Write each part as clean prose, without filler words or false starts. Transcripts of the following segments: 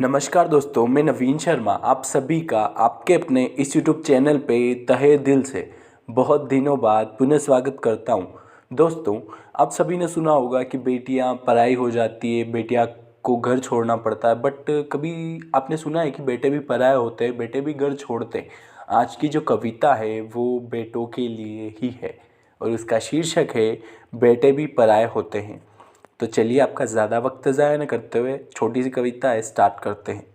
नमस्कार दोस्तों, मैं नवीन शर्मा आप सभी का आपके अपने इस यूट्यूब चैनल पे तहे दिल से बहुत दिनों बाद पुनः स्वागत करता हूँ। दोस्तों, आप सभी ने सुना होगा कि बेटियाँ पराई हो जाती है, बेटियाँ को घर छोड़ना पड़ता है। बट कभी आपने सुना है कि बेटे भी पराए होते हैं, बेटे भी घर छोड़ते हैं? आज की जो कविता है वो बेटों के लिए ही है और उसका शीर्षक है बेटे भी पराए होते हैं। तो चलिए, आपका ज़्यादा वक्त ज़ाया न करते हुए छोटी सी कविता है, स्टार्ट करते हैं।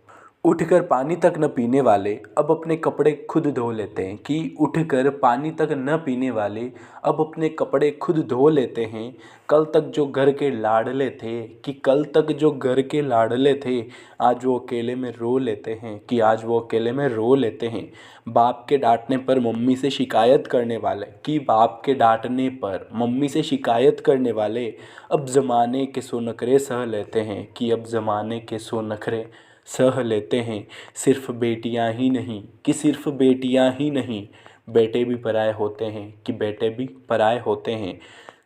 उठकर पानी तक न पीने वाले अब अपने कपड़े खुद धो लेते हैं। कि उठकर पानी तक न पीने वाले अब अपने कपड़े खुद धो लेते हैं। कल तक जो घर के लाडले थे, कि कल तक जो घर के लाडले थे, आज वो अकेले में रो लेते हैं। कि आज वो अकेले में रो लेते हैं। बाप के डांटने पर मम्मी से शिकायत करने वाले, कि बाप के डांटने पर मम्मी से शिकायत करने वाले अब ज़माने के सो नखरे सह लेते हैं। कि अब ज़माने के सो नखरे सह लेते हैं। सिर्फ बेटियां ही नहीं, कि सिर्फ बेटियां ही नहीं, बेटे भी पराए होते हैं। कि बेटे भी पराए होते हैं।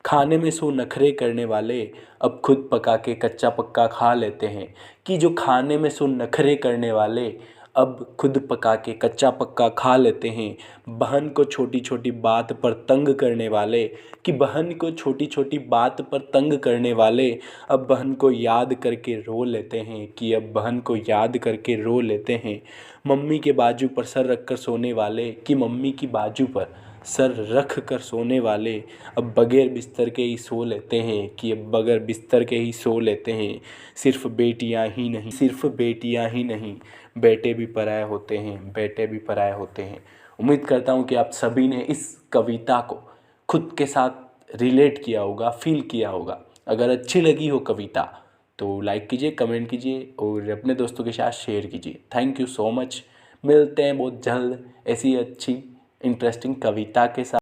खाने में सो नखरे करने वाले अब खुद पका के कच्चा पक्का खा लेते हैं। कि जो खाने में सो नखरे करने वाले अब खुद पका के कच्चा पक्का खा लेते हैं। बहन को छोटी छोटी बात पर तंग करने वाले, कि बहन को छोटी छोटी बात पर तंग करने वाले अब बहन को याद करके रो लेते हैं। कि अब बहन को याद करके रो लेते हैं। मम्मी के बाजू पर सर रख कर सोने वाले, कि मम्मी की बाजू पर सर रख कर सोने वाले अब बगैर बिस्तर के ही सो लेते हैं। कि अब बगैर बिस्तर के ही सो लेते हैं। सिर्फ बेटियां ही नहीं, सिर्फ बेटियां ही नहीं, बेटे भी पराए होते हैं, बेटे भी पराए होते हैं। उम्मीद करता हूँ कि आप सभी ने इस कविता को खुद के साथ रिलेट किया होगा, फील किया होगा। अगर अच्छी लगी हो कविता तो लाइक कीजिए, कमेंट कीजिए और अपने दोस्तों के साथ शेयर कीजिए। Thank you so much. मिलते हैं बहुत जल्द ऐसी अच्छी इंटरेस्टिंग कविता के साथ।